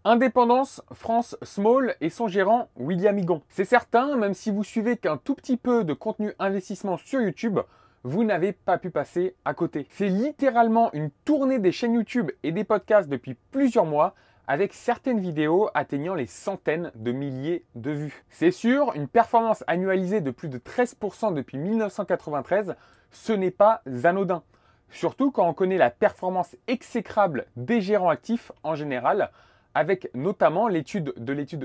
Indépendance France Small et son gérant William Higon. C'est certain, même si vous suivez qu'un tout petit peu de contenu investissement sur YouTube, vous n'avez pas pu passer à côté. C'est littéralement une tournée des chaînes YouTube et des podcasts depuis plusieurs mois, avec certaines vidéos atteignant les centaines de milliers de vues. C'est sûr, une performance annualisée de plus de 13% depuis 1993, ce n'est pas anodin. Surtout quand on connaît la performance exécrable des gérants actifs en général, avec notamment l'étude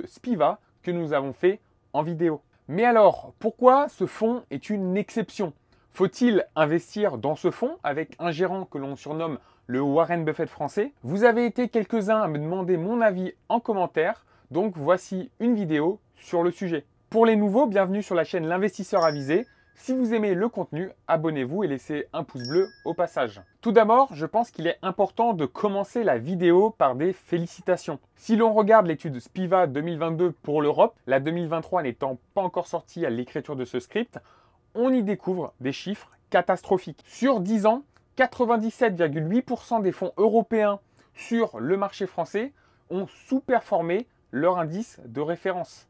Spiva que nous avons fait en vidéo. Mais alors, pourquoi ce fonds est une exception? Faut-il investir dans ce fonds avec un gérant que l'on surnomme le Warren Buffett français? Vous avez été quelques-uns à me demander mon avis en commentaire, donc voici une vidéo sur le sujet. Pour les nouveaux, bienvenue sur la chaîne L'Investisseur Avisé. Si vous aimez le contenu, abonnez-vous et laissez un pouce bleu au passage. Tout d'abord, je pense qu'il est important de commencer la vidéo par des félicitations. Si l'on regarde l'étude Spiva 2022 pour l'Europe, la 2023 n'étant pas encore sortie à l'écriture de ce script, on y découvre des chiffres catastrophiques. Sur 10 ans, 97,8% des fonds européens sur le marché français ont sous-performé leur indice de référence.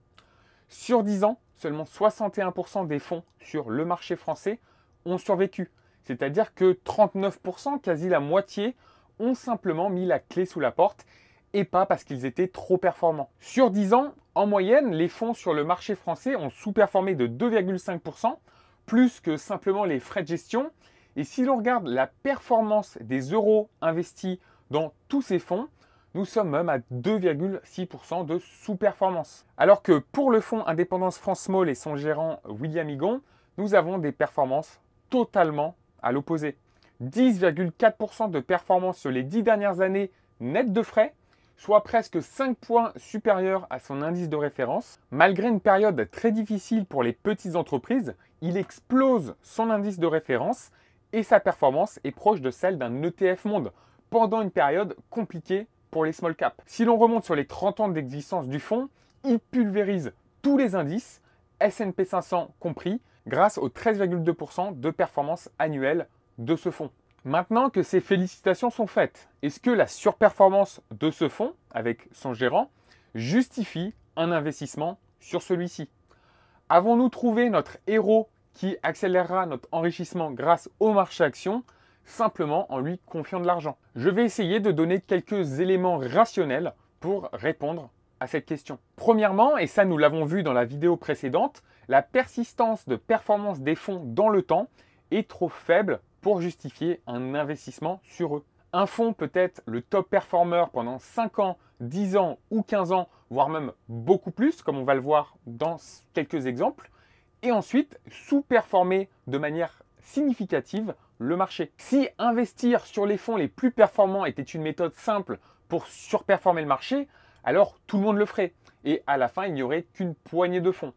Sur 10 ans, seulement 61% des fonds sur le marché français ont survécu. C'est-à-dire que 39%, quasi la moitié, ont simplement mis la clé sous la porte et pas parce qu'ils étaient trop performants. Sur 10 ans, en moyenne, les fonds sur le marché français ont sous-performé de 2,5%, plus que simplement les frais de gestion. Et si l'on regarde la performance des euros investis dans tous ces fonds, nous sommes même à 2,6% de sous-performance. Alors que pour le fonds Indépendance France Small et son gérant William Higon, nous avons des performances totalement à l'opposé. 10,4% de performance sur les 10 dernières années net de frais, soit presque 5 points supérieurs à son indice de référence. Malgré une période très difficile pour les petites entreprises, il explose son indice de référence et sa performance est proche de celle d'un ETF Monde pendant une période compliquée pour les small caps. Si l'on remonte sur les 30 ans d'existence du fonds, il pulvérise tous les indices, S&P 500 compris, grâce aux 13,2% de performance annuelle de ce fonds. Maintenant que ces félicitations sont faites, est-ce que la surperformance de ce fonds, avec son gérant, justifie un investissement sur celui-ci? Avons-nous trouvé notre héros qui accélérera notre enrichissement grâce au marché action, simplement en lui confiant de l'argent? Je vais essayer de donner quelques éléments rationnels pour répondre à cette question. Premièrement, et ça nous l'avons vu dans la vidéo précédente, la persistance de performance des fonds dans le temps est trop faible pour justifier un investissement sur eux. Un fonds peut être le top performer pendant 5 ans, 10 ans ou 15 ans, voire même beaucoup plus, comme on va le voir dans quelques exemples, et ensuite sous-performer de manière significative le marché. Si investir sur les fonds les plus performants était une méthode simple pour surperformer le marché, alors tout le monde le ferait. Et à la fin, il n'y aurait qu'une poignée de fonds.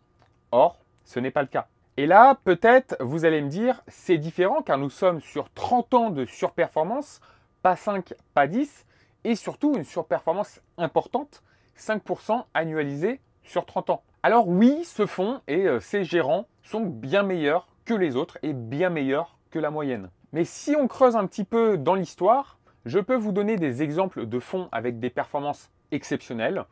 Or, ce n'est pas le cas. Et là, peut-être, vous allez me dire, c'est différent car nous sommes sur 30 ans de surperformance, pas 5, pas 10, et surtout une surperformance importante, 5% annualisé sur 30 ans. Alors oui, ce fonds et ses gérants sont bien meilleurs que les autres et bien meilleurs que la moyenne. Mais si on creuse un petit peu dans l'histoire, je peux vous donner des exemples de fonds avec des performances exceptionnelles,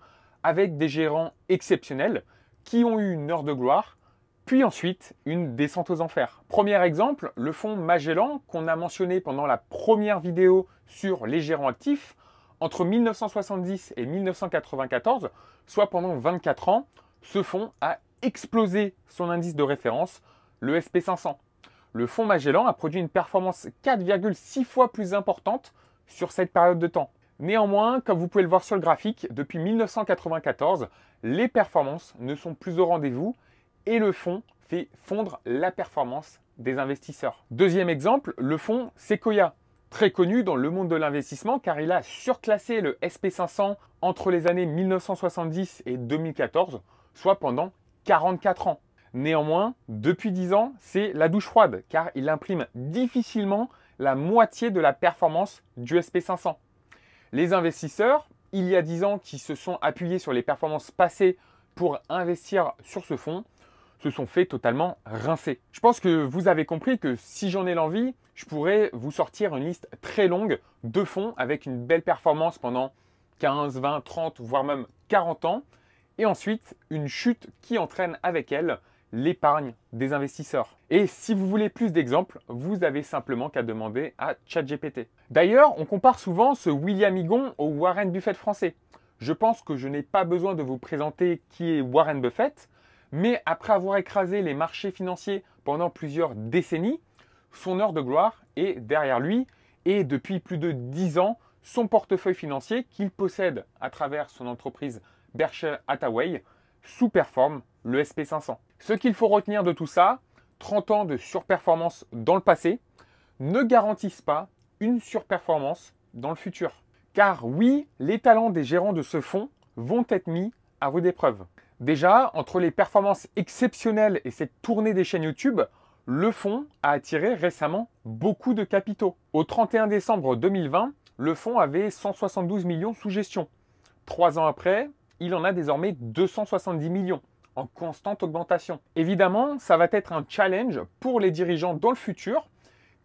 avec des gérants exceptionnels qui ont eu une heure de gloire, puis ensuite une descente aux enfers. Premier exemple, le fonds Magellan qu'on a mentionné pendant la première vidéo sur les gérants actifs, entre 1970 et 1994, soit pendant 24 ans, ce fonds a explosé son indice de référence, le SP500. Le fonds Magellan a produit une performance 4,6 fois plus importante sur cette période de temps. Néanmoins, comme vous pouvez le voir sur le graphique, depuis 1994, les performances ne sont plus au rendez-vous et le fonds fait fondre la performance des investisseurs. Deuxième exemple, le fonds Sequoia, très connu dans le monde de l'investissement car il a surclassé le SP500 entre les années 1970 et 2014, soit pendant 44 ans. Néanmoins, depuis 10 ans, c'est la douche froide car il imprime difficilement la moitié de la performance du SP500. Les investisseurs, il y a 10 ans, qui se sont appuyés sur les performances passées pour investir sur ce fonds, se sont fait totalement rincer. Je pense que vous avez compris que si j'en ai l'envie, je pourrais vous sortir une liste très longue de fonds avec une belle performance pendant 15, 20, 30, voire même 40 ans. Et ensuite, une chute qui entraîne avec elle l'épargne des investisseurs. Et si vous voulez plus d'exemples, vous avez simplement qu'à demander à ChatGPT. D'ailleurs, on compare souvent ce William Higon au Warren Buffett français. Je pense que je n'ai pas besoin de vous présenter qui est Warren Buffett, mais après avoir écrasé les marchés financiers pendant plusieurs décennies, son heure de gloire est derrière lui et depuis plus de 10 ans, son portefeuille financier qu'il possède à travers son entreprise Berkshire Hathaway sous-performe le SP500. Ce qu'il faut retenir de tout ça, 30 ans de surperformance dans le passé ne garantissent pas une surperformance dans le futur. Car oui, les talents des gérants de ce fonds vont être mis à rude épreuve. Déjà, entre les performances exceptionnelles et cette tournée des chaînes YouTube, le fonds a attiré récemment beaucoup de capitaux. Au 31 décembre 2020, le fonds avait 172 millions sous gestion. 3 ans après, il en a désormais 270 millions, en constante augmentation. Évidemment, ça va être un challenge pour les dirigeants dans le futur,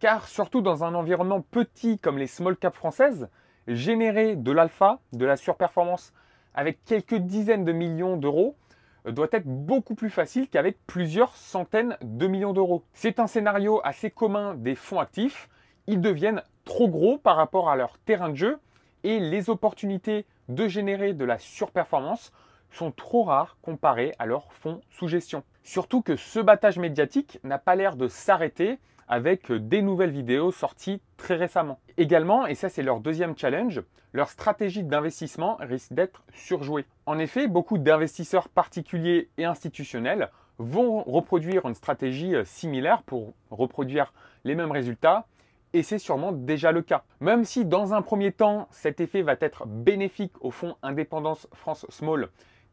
car surtout dans un environnement petit comme les small caps françaises, générer de l'alpha, de la surperformance avec quelques dizaines de millions d'euros doit être beaucoup plus facile qu'avec plusieurs centaines de millions d'euros. C'est un scénario assez commun des fonds actifs. Ils deviennent trop gros par rapport à leur terrain de jeu et les opportunités de générer de la surperformance sont trop rares comparées à leurs fonds sous gestion. Surtout que ce battage médiatique n'a pas l'air de s'arrêter avec des nouvelles vidéos sorties très récemment. Également, et ça c'est leur deuxième challenge, leur stratégie d'investissement risque d'être surjouée. En effet, beaucoup d'investisseurs particuliers et institutionnels vont reproduire une stratégie similaire pour reproduire les mêmes résultats, et c'est sûrement déjà le cas. Même si dans un premier temps, cet effet va être bénéfique au fonds Indépendance France Small,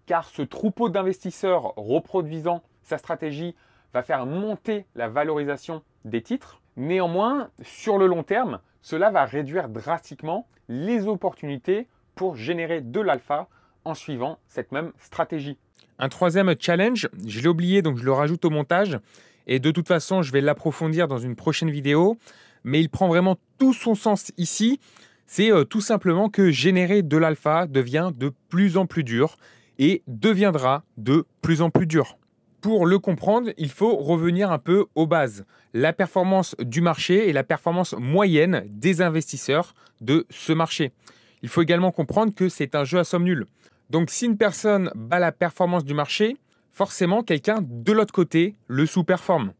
car ce troupeau d'investisseurs reproduisant sa stratégie va faire monter la valorisation des titres. Néanmoins, sur le long terme, cela va réduire drastiquement les opportunités pour générer de l'alpha en suivant cette même stratégie. Un troisième challenge, je l'ai oublié donc je le rajoute au montage et de toute façon je vais l'approfondir dans une prochaine vidéo, mais il prend vraiment tout son sens ici. C'est tout simplement que générer de l'alpha devient de plus en plus dur et deviendra de plus en plus dur. Pour le comprendre, il faut revenir un peu aux bases. La performance du marché et la performance moyenne des investisseurs de ce marché. Il faut également comprendre que c'est un jeu à somme nulle. Donc si une personne bat la performance du marché, forcément quelqu'un de l'autre côté le sous-performe.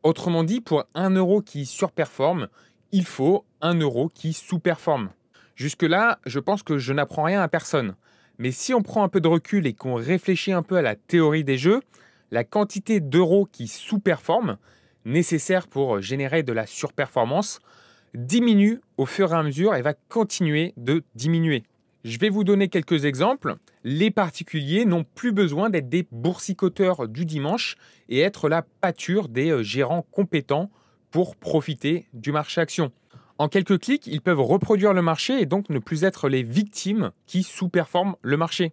Autrement dit, pour 1 euro qui surperforme, il faut 1 euro qui sous-performe. Jusque-là, je pense que je n'apprends rien à personne. Mais si on prend un peu de recul et qu'on réfléchit un peu à la théorie des jeux, la quantité d'euros qui sous-performent, nécessaire pour générer de la surperformance, diminue au fur et à mesure et va continuer de diminuer. Je vais vous donner quelques exemples. Les particuliers n'ont plus besoin d'être des boursicoteurs du dimanche et être la pâture des gérants compétents pour profiter du marché action. En quelques clics, ils peuvent reproduire le marché et donc ne plus être les victimes qui sous-performent le marché.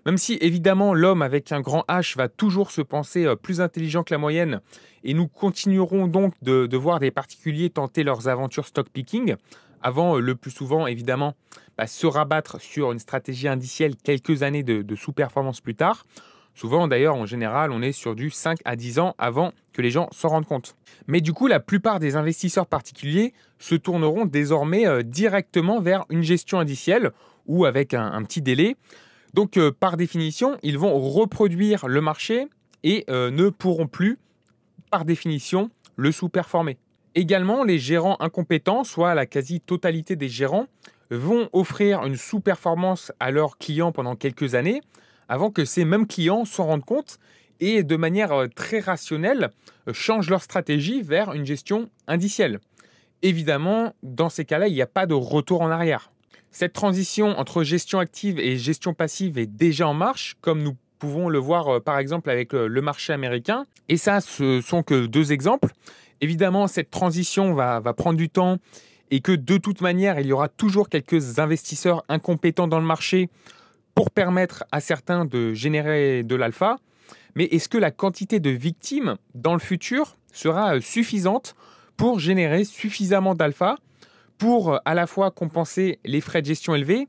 Même si évidemment l'homme avec un grand H va toujours se penser plus intelligent que la moyenne et nous continuerons donc de voir des particuliers tenter leurs aventures stock picking avant le plus souvent évidemment se rabattre sur une stratégie indicielle quelques années de sous-performance plus tard. Souvent d'ailleurs en général on est sur du 5 à 10 ans avant que les gens s'en rendent compte. Mais du coup la plupart des investisseurs particuliers se tourneront désormais directement vers une gestion indicielle ou avec un petit délai. Donc, par définition, ils vont reproduire le marché et ne pourront plus, par définition, le sous-performer. Également, les gérants incompétents, soit la quasi-totalité des gérants, vont offrir une sous-performance à leurs clients pendant quelques années avant que ces mêmes clients s'en rendent compte et, de manière très rationnelle, changent leur stratégie vers une gestion indicielle. Évidemment, dans ces cas-là, il n'y a pas de retour en arrière. Cette transition entre gestion active et gestion passive est déjà en marche, comme nous pouvons le voir par exemple avec le marché américain. Et ça, ce sont que 2 exemples. Évidemment, cette transition va prendre du temps et que de toute manière, il y aura toujours quelques investisseurs incompétents dans le marché pour permettre à certains de générer de l'alpha. Mais est-ce que la quantité de victimes dans le futur sera suffisante pour générer suffisamment d'alpha pour à la fois compenser les frais de gestion élevés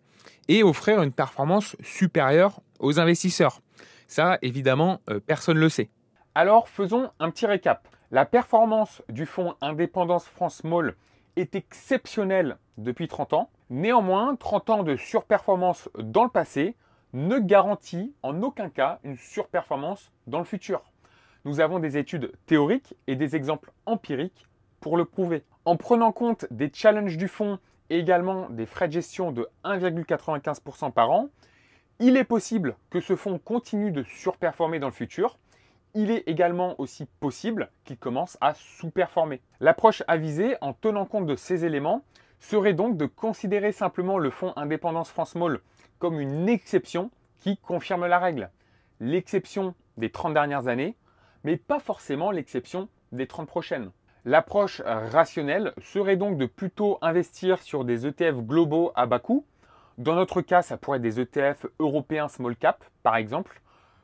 et offrir une performance supérieure aux investisseurs. Ça, évidemment, personne ne le sait. Alors faisons un petit récap. La performance du fonds Indépendance France Small est exceptionnelle depuis 30 ans. Néanmoins, 30 ans de surperformance dans le passé ne garantit en aucun cas une surperformance dans le futur. Nous avons des études théoriques et des exemples empiriques pour le prouver. En prenant compte des challenges du fonds et également des frais de gestion de 1,95% par an, il est possible que ce fonds continue de surperformer dans le futur. Il est également aussi possible qu'il commence à sous-performer. L'approche avisée, en tenant compte de ces éléments, serait donc de considérer simplement le fonds Indépendance France Small comme une exception qui confirme la règle. L'exception des 30 dernières années, mais pas forcément l'exception des 30 prochaines. L'approche rationnelle serait donc de plutôt investir sur des ETF globaux à bas coût. Dans notre cas, ça pourrait être des ETF européens small cap, par exemple,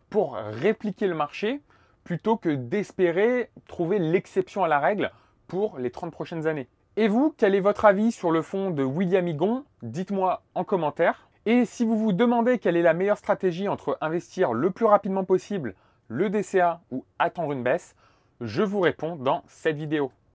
pour répliquer le marché plutôt que d'espérer trouver l'exception à la règle pour les 30 prochaines années. Et vous, quel est votre avis sur le fonds de William Higon? Dites-moi en commentaire. Et si vous vous demandez quelle est la meilleure stratégie entre investir le plus rapidement possible, le DCA ou attendre une baisse, je vous réponds dans cette vidéo.